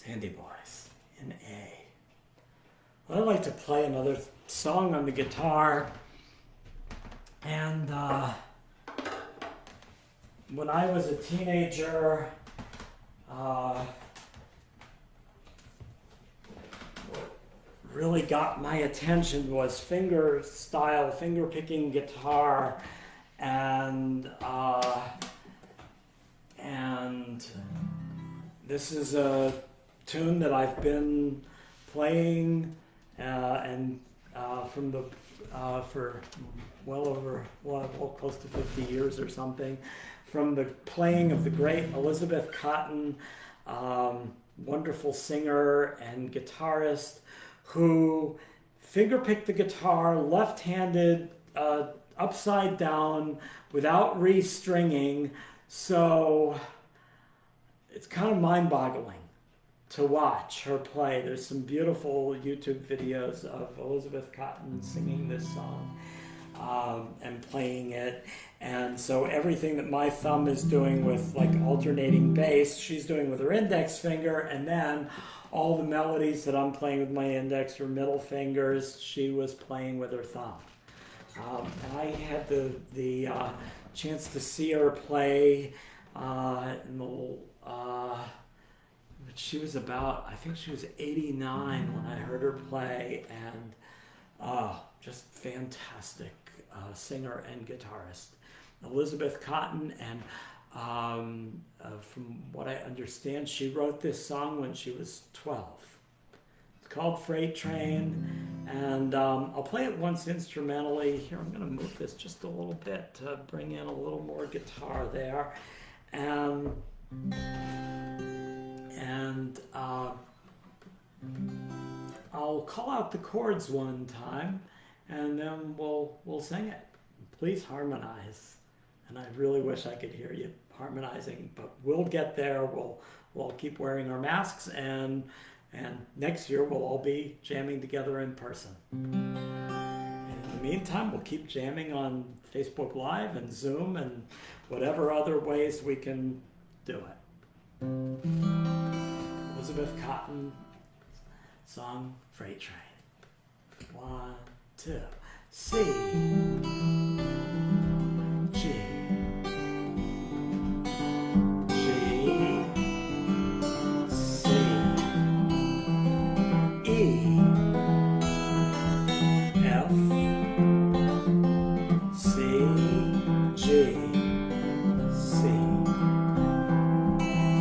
Sandy Boys in A. Well, I'd like to play another song on the guitar. And when I was a teenager, what really got my attention was finger picking guitar, and this is a tune that I've been playing for close to 50 years or something, from the playing of the great Elizabeth Cotten, wonderful singer and guitarist, who finger-picked the guitar left-handed, upside down, without restringing. So it's kind of mind-boggling to watch her play. There's some beautiful YouTube videos of Elizabeth Cotten singing this song and playing it. And so everything that my thumb is doing with like alternating bass, she's doing with her index finger, and then all the melodies that I'm playing with my index or middle fingers, she was playing with her thumb. And I had the chance to see her play she was about, I think she was 89 when I heard her play, and just fantastic singer and guitarist. Elizabeth Cotten, and from what I understand, she wrote this song when she was 12. It's called Freight Train, and I'll play it once instrumentally. Here, I'm going to move this just a little bit to bring in a little more guitar there. And I'll call out the chords one time, and then we'll sing it. Please harmonize. And I really wish I could hear you harmonizing, but we'll get there. We'll keep wearing our masks, and next year we'll all be jamming together in person. And in the meantime, we'll keep jamming on Facebook Live and Zoom and whatever other ways we can do it. Elizabeth Cotten song, Freight Train. 1, 2, C, G, G, C, E, F, C, G, C.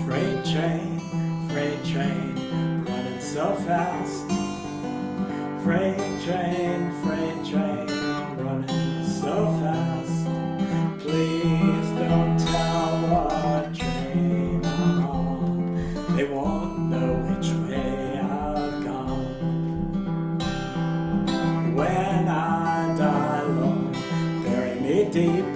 Freight train, running so fast. Freight train, running so fast. Please don't tell what train I'm on. They won't know which way I've gone. When I die, Lord, bury me deep,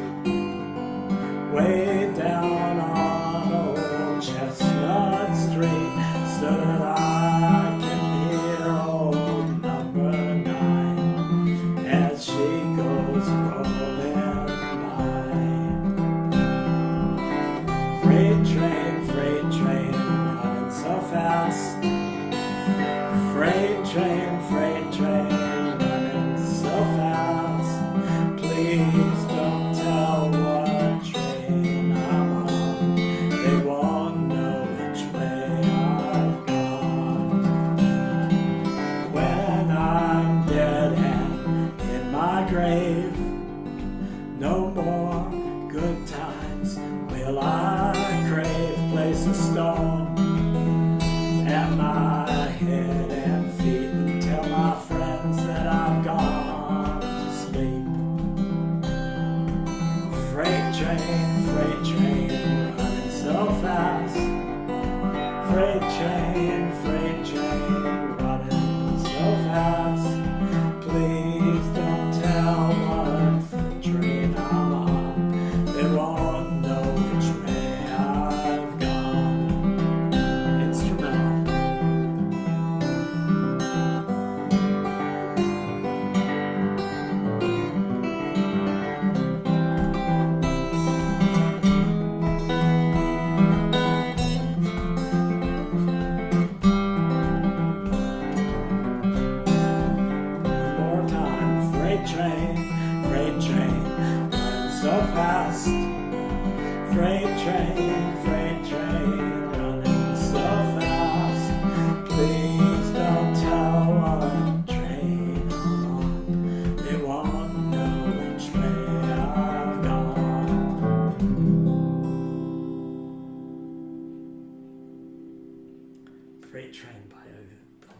way down on old Chestnut Street, so that I can hear old Number 9 as she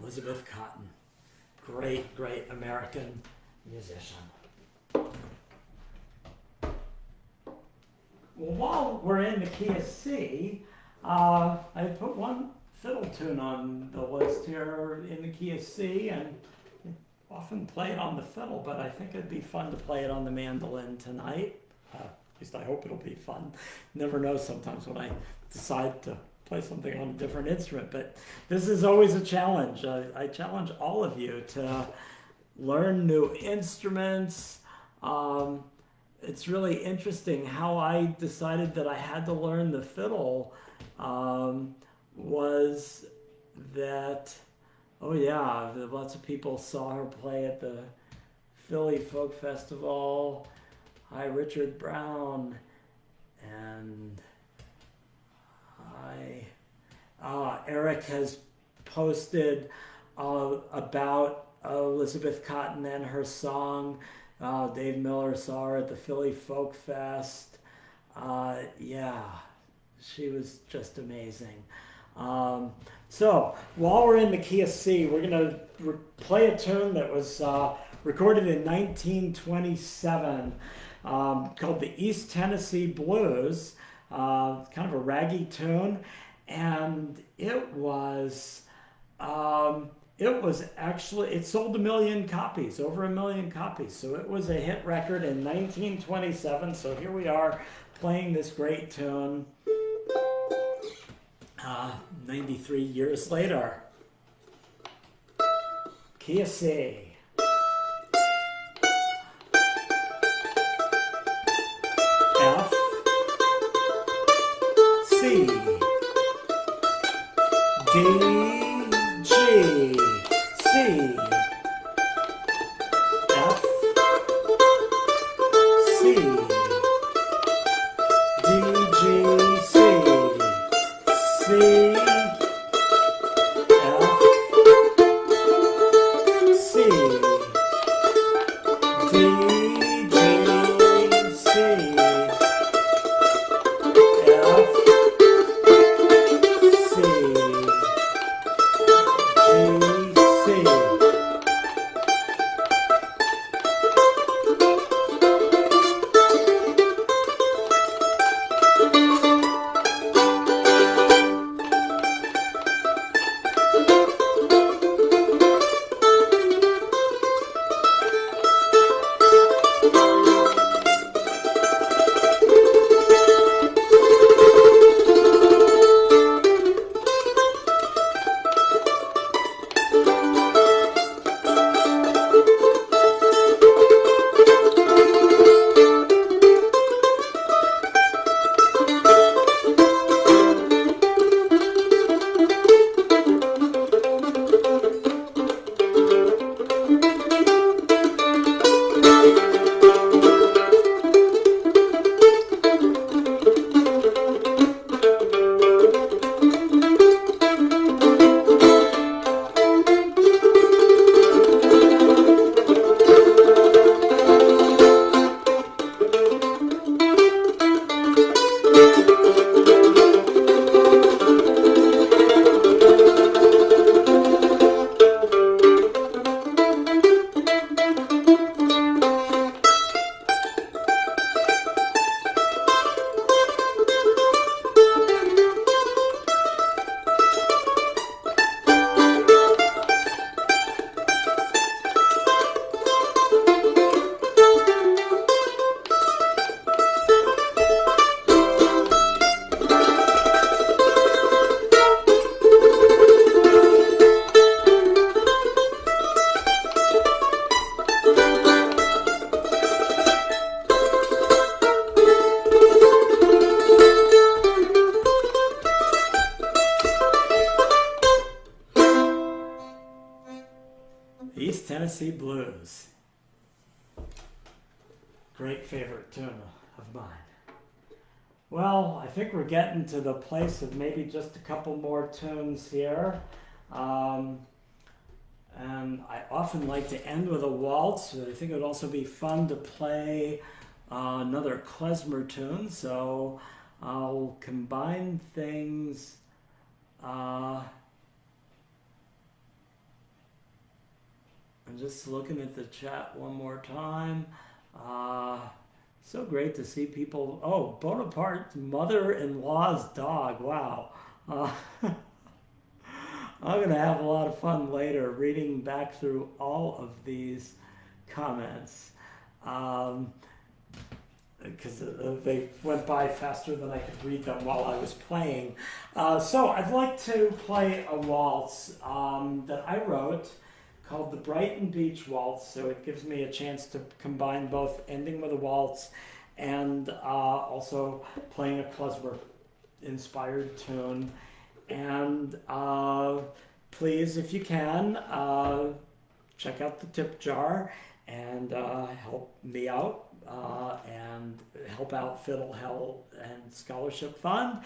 Elizabeth Cotten. Great, great American musician. Well, while we're in the key of C, I put one fiddle tune on the list here in the key of C, and often play it on the fiddle, but I think it'd be fun to play it on the mandolin tonight. At least I hope it'll be fun. Never know sometimes when I decide to play something on a different instrument, but this is always a challenge. I challenge all of you to learn new instruments. It's really interesting how I decided that I had to learn the fiddle. Was that, oh yeah, lots of people saw her play at the Philly Folk Festival. Hi, Richard Brown. And Eric has posted about Elizabeth Cotten and her song. Dave Miller saw her at the Philly Folk Fest. Yeah, she was just amazing. So while we're in the key of C, we're going to play a tune that was recorded in 1927 called the East Tennessee Blues. Kind of a raggy tune, and it was actually, it sold 1 million copies, over 1 million copies. So it was a hit record in 1927. So here we are playing this great tune 93 years later. Key of C. F, C, D, G, C, F, C, D, G, C, C, F, C, D, G, C, F, Tennessee Blues. Great favorite tune of mine. Well, I think we're getting to the place of maybe just a couple more tunes here. And I often like to end with a waltz. I think it would also be fun to play another Klezmer tune. So I'll combine things just looking at the chat one more time. So great to see people. Oh, Bonaparte's mother-in-law's dog. Wow. I'm going to have a lot of fun later reading back through all of these comments. Because they went by faster than I could read them while I was playing. So I'd like to play a waltz that I wrote called the Brighton Beach Waltz. So it gives me a chance to combine both ending with a waltz and also playing a Klezmer inspired tune. And please, if you can, check out the tip jar and help me out. And help out Fiddle Hell and Scholarship Fund.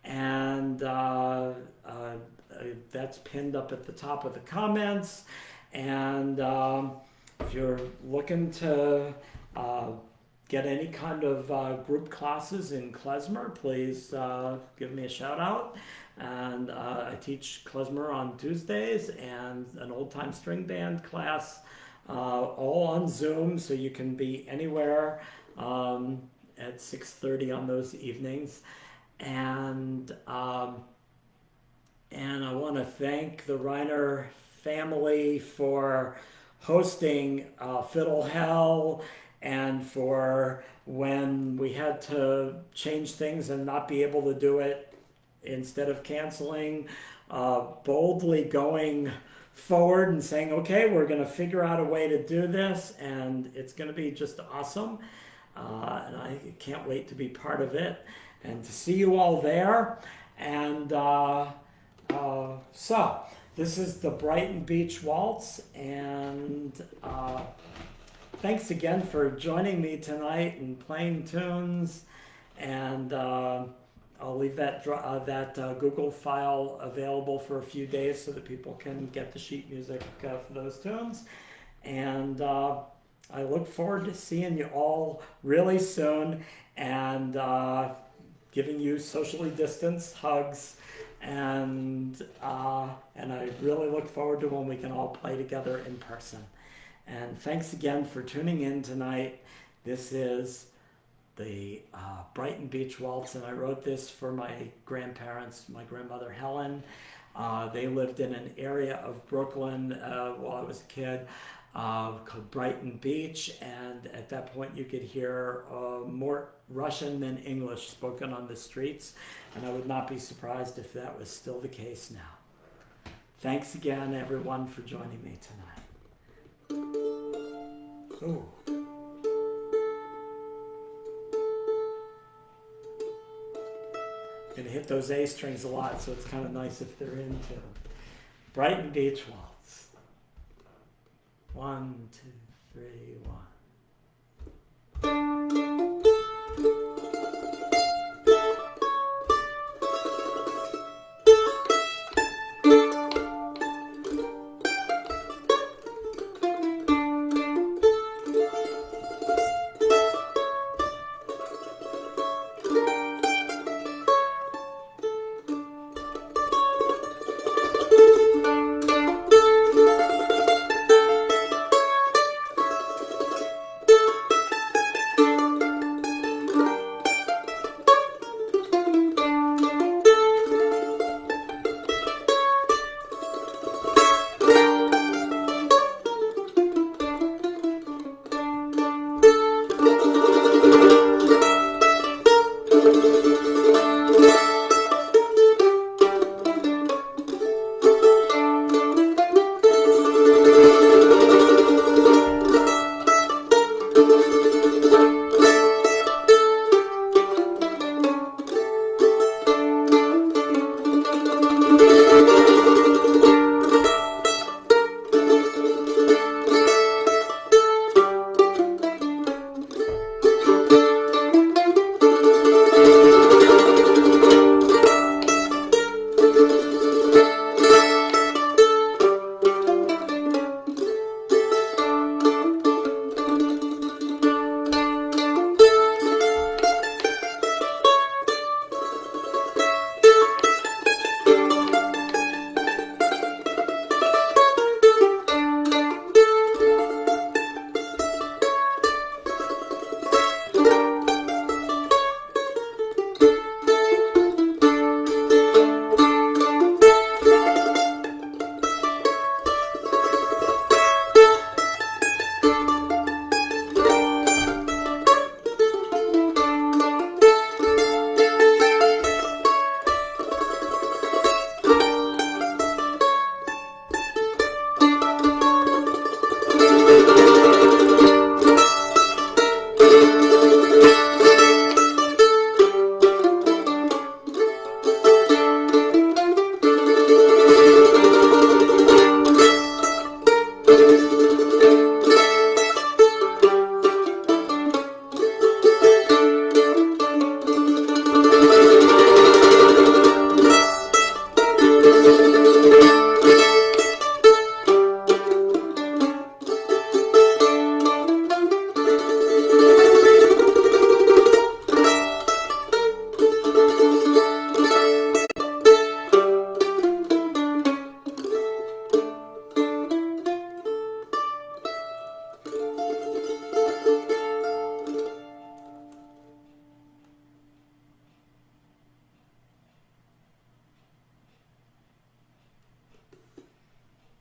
And that's pinned up at the top of the comments. And if you're looking to get any kind of group classes in Klezmer, please give me a shout out. And I teach Klezmer on Tuesdays and an old time string band class. All on Zoom, so you can be anywhere at 6:30 on those evenings. And I want to thank the Reiner family for hosting Fiddle Hell, and for when we had to change things and not be able to do it, instead of canceling, boldly going forward and saying, okay, we're going to figure out a way to do this, and it's going to be just awesome. And I can't wait to be part of it and to see you all there. And so this is the Brighton Beach Waltz, and thanks again for joining me tonight and playing tunes. And I'll leave that Google file available for a few days so that people can get the sheet music for those tunes. And I look forward to seeing you all really soon, and giving you socially distanced hugs. And I really look forward to when we can all play together in person. And thanks again for tuning in tonight. This is the Brighton Beach Waltz, and I wrote this for my grandparents, my grandmother Helen. They lived in an area of Brooklyn while I was a kid called Brighton Beach, and at that point you could hear more Russian than English spoken on the streets, and I would not be surprised if that was still the case now. Thanks again, everyone, for joining me tonight. Ooh. Going to hit those A strings a lot, so it's kind of nice if they're in tune. Brighton Beach Waltz. 1, 2, 3, 1.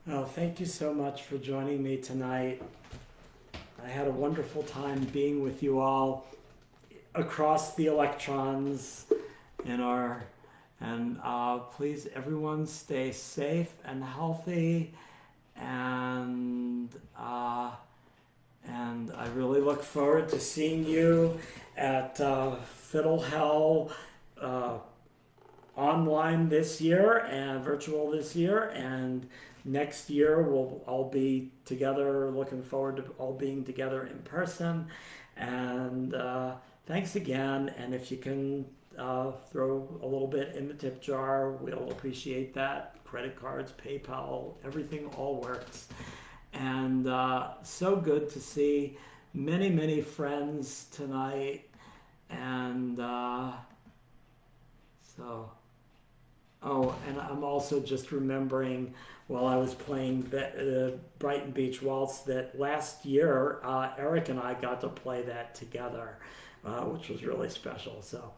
Well, thank you so much for joining me tonight. I had a wonderful time being with you all across the electrons in our, and please everyone stay safe and healthy, and I really look forward to seeing you at Fiddle Hell online this year and virtual this year, and next year we'll all be together. Looking forward to all being together in person. And thanks again. And if you can throw a little bit in the tip jar, we'll appreciate that. Credit cards, PayPal, everything all works. And so good to see many, many friends tonight. And and I'm also just remembering while I was playing the Brighton Beach Waltz that last year Eric and I got to play that together, which was really special. So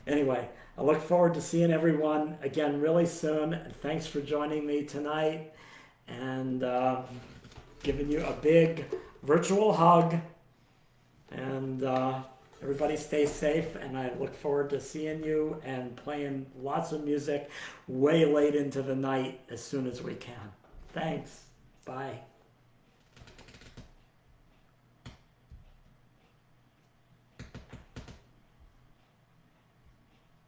anyway, I look forward to seeing everyone again really soon. Thanks for joining me tonight, and giving you a big virtual hug. And everybody stay safe, and I look forward to seeing you and playing lots of music way late into the night as soon as we can. Thanks. Bye.